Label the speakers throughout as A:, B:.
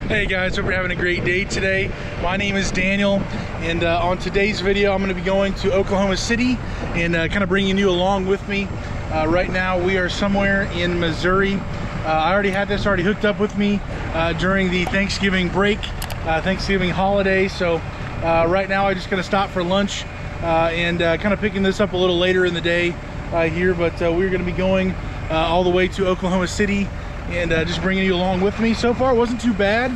A: Hey guys, hope you're having a great day today. My name is Daniel, and on today's video I'm going to be going to Oklahoma City and kind of bringing you along with me. Right now we are somewhere in Missouri. I already had this hooked up with me during the Thanksgiving break, Thanksgiving holiday. So right now I'm just going to stop for lunch and kind of picking this up a little later in the day here, but we're going to be going all the way to Oklahoma City and just bringing you along with me. So far it wasn't too bad.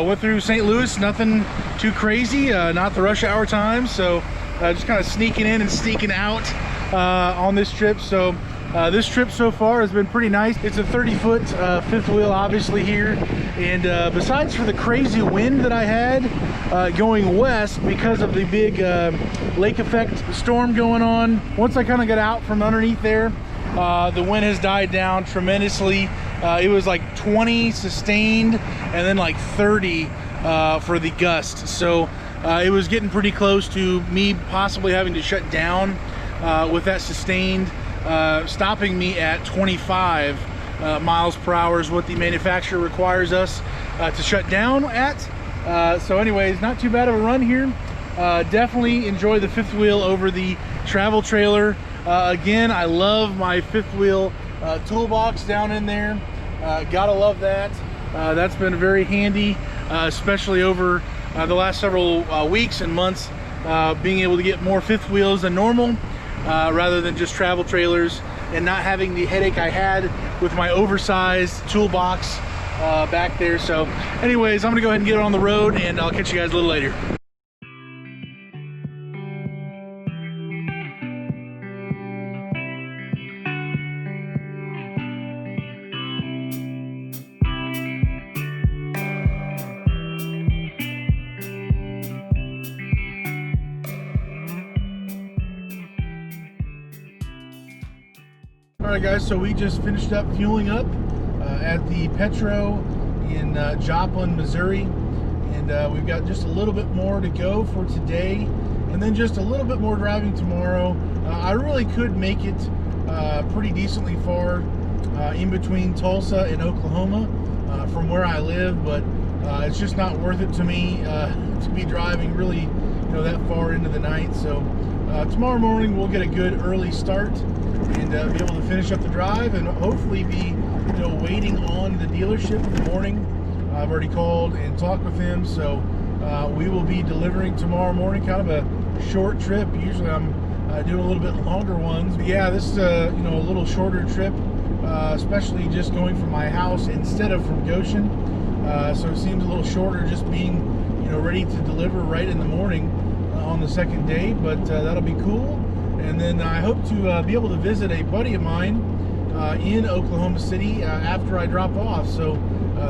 A: Went through St. Louis, nothing too crazy, not the rush hour time, so just kind of sneaking in and sneaking out on this trip. So this trip so far has been pretty nice. It's a 30-foot fifth wheel obviously here, and besides for the crazy wind that I had going west because of the big lake effect storm going on, once I kind of got out from underneath there, the wind has died down tremendously. It was like 20 sustained and then like 30 for the gust. So it was getting pretty close to me possibly having to shut down with that sustained, stopping me at 25 miles per hour is what the manufacturer requires us to shut down at. So anyways, not too bad of a run here. Definitely enjoy the fifth wheel over the travel trailer. Again, I love my fifth wheel toolbox down in there. Gotta love that. That's been very handy, especially over the last several weeks and months, being able to get more fifth wheels than normal rather than just travel trailers, and not having the headache I had with my oversized toolbox back there. So anyways, I'm gonna go ahead and get on the road, and I'll catch you guys a little later. Alright guys, so we just finished up fueling up at the Petro in Joplin, Missouri, and we've got just a little bit more to go for today, and then just a little bit more driving tomorrow. I really could make it pretty decently far in between Tulsa and Oklahoma from where I live, but it's just not worth it to me to be driving really, that far into the night. So tomorrow morning we'll get a good early start and be able to finish up the drive, and hopefully be waiting on the dealership in the morning. I've already called and talked with him, so we will be delivering tomorrow morning. Kind of a short trip. Usually I'm doing a little bit longer ones, but yeah, this is a little shorter trip, especially just going from my house instead of from Goshen. So it seems a little shorter just being ready to deliver right in the morning on the second day, but that'll be cool. And then I hope to be able to visit a buddy of mine in Oklahoma City after I drop off. So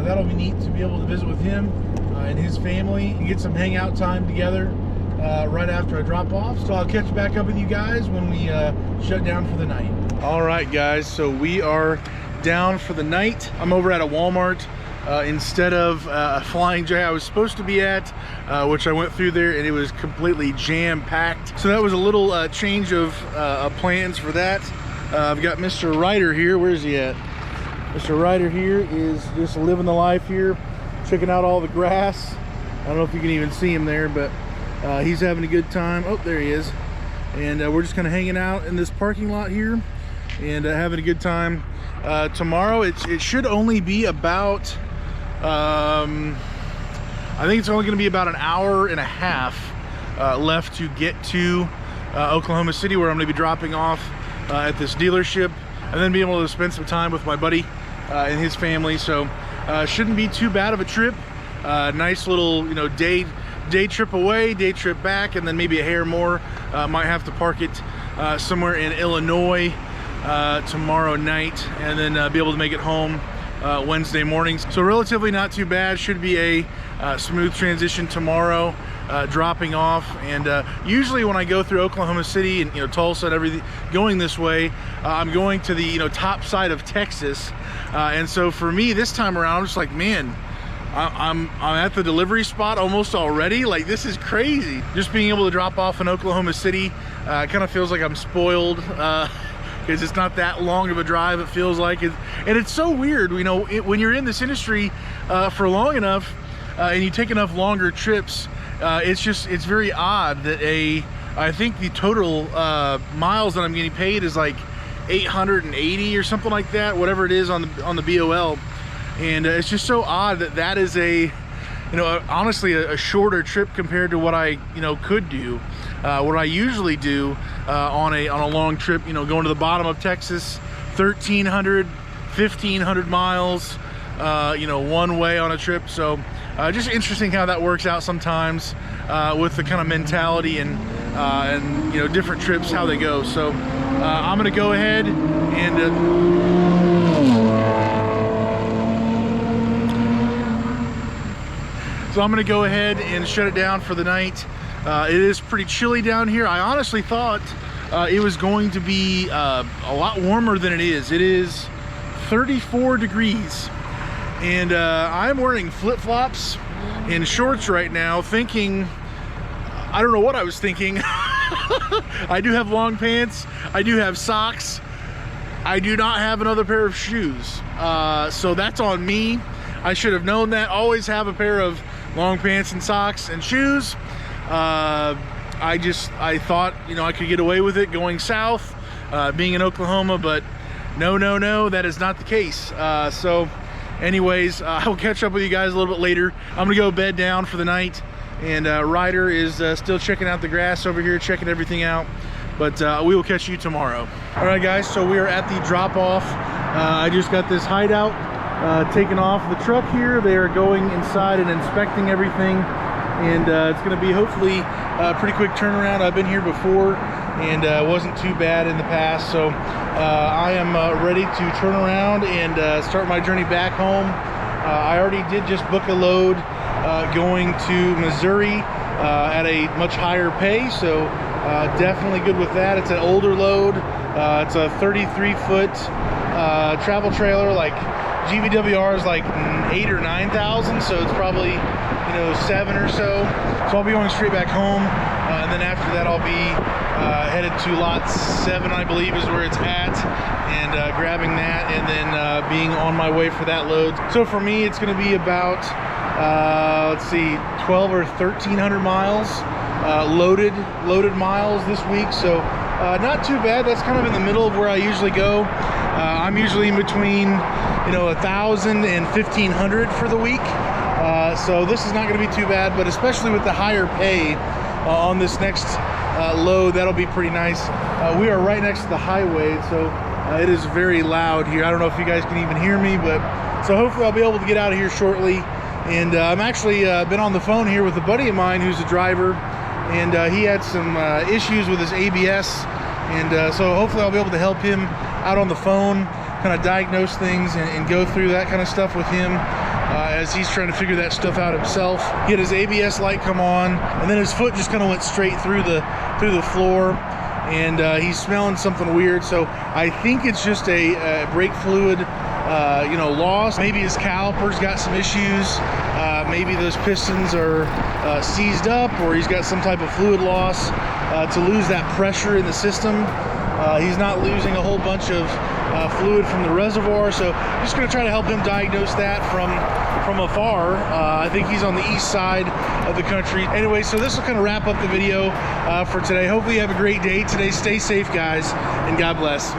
A: that'll be neat to be able to visit with him and his family and get some hangout time together right after I drop off. So I'll catch back up with you guys when we shut down for the night. All right guys, so we are down for the night. I'm over at a Walmart instead of a Flying J I was supposed to be at, which I went through there and it was completely jam-packed. So that was a little change of plans for that. I've got Mr. Ryder here. Where's he at? Mr. Ryder here is just living the life here, checking out all the grass. I don't know if you can even see him there, but he's having a good time. Oh, there he is. And we're just kind of hanging out in this parking lot here and having a good time. Tomorrow it should only be about I think it's only going to be about an hour and a half left to get to Oklahoma City, where I'm going to be dropping off at this dealership, and then be able to spend some time with my buddy and his family. So shouldn't be too bad of a trip. Nice little day trip away, day trip back, and then maybe a hair more. Might have to park it somewhere in Illinois tomorrow night, and then be able to make it home Wednesday mornings. So relatively not too bad. Should be a smooth transition tomorrow, dropping off. And usually when I go through Oklahoma City and Tulsa and everything going this way, I'm going to the top side of Texas, and so for me this time around, I'm just like, man, I'm at the delivery spot almost already. Like, this is crazy. Just being able to drop off in Oklahoma City kind of feels like I'm spoiled. Because it's not that long of a drive, it feels like. And it's so weird, when you're in this industry, for long enough, and you take enough longer trips, it's very odd that I think the total miles that I'm getting paid is like 880 or something like that, whatever it is on the BOL. And it's just so odd that that is honestly a shorter trip compared to what I could do, what I usually do on a long trip, going to the bottom of Texas, 1,300 1,500 miles one way on a trip. So just interesting how that works out sometimes with the kind of mentality and different trips, how they go. So I'm gonna go ahead and shut it down for the night. It is pretty chilly down here. I honestly thought it was going to be a lot warmer than it is. It is 34 degrees, and I'm wearing flip-flops and shorts right now, thinking, I don't know what I was thinking. I do have long pants, I do have socks, I do not have another pair of shoes, so that's on me. I should have known that. Always have a pair of long pants and socks and shoes. I thought I could get away with it going south, being in Oklahoma, but no, that is not the case. So anyways, I will catch up with you guys a little bit later. I'm gonna go bed down for the night, and Ryder is still checking out the grass over here, checking everything out, but we will catch you tomorrow. All right guys, so we are at the drop-off. I just got this hideout taken off the truck here. They are going inside and inspecting everything, and it's going to be hopefully a pretty quick turnaround. I've been here before, and wasn't too bad in the past, so I am ready to turn around and start my journey back home. I already did just book a load going to Missouri at a much higher pay, so definitely good with that. It's an older load. It's a 33-foot travel trailer. Like GVWR is like 8,000 or 9,000, so it's probably 7 or so. So I'll be going straight back home, and then after that I'll be headed to lot 7, I believe is where it's at, and grabbing that, and then being on my way for that load. So for me, it's going to be about let's see, 1,200 or 1,300 miles loaded miles this week. So not too bad. That's kind of in the middle of where I usually go. I'm usually in between 1,000 and 1,500 for the week. So this is not going to be too bad, but especially with the higher pay on this next load, that'll be pretty nice. We are right next to the highway, so it is very loud here. I don't know if you guys can even hear me, but so hopefully I'll be able to get out of here shortly. And I'm actually been on the phone here with a buddy of mine who's a driver, and he had some issues with his ABS, and so hopefully I'll be able to help him out on the phone, kind of diagnose things and go through that kind of stuff with him as he's trying to figure that stuff out himself. He had his ABS light come on, and then his foot just kind of went straight through the floor, and he's smelling something weird. So I think it's just a brake fluid loss. Maybe his caliper's got some issues. Maybe those pistons are seized up, or he's got some type of fluid loss to lose that pressure in the system. He's not losing a whole bunch of fluid from the reservoir, so I'm just going to try to help him diagnose that from afar. I think he's on the east side of the country. Anyway, so this will kind of wrap up the video for today. Hopefully you have a great day today. Stay safe, guys, and God bless.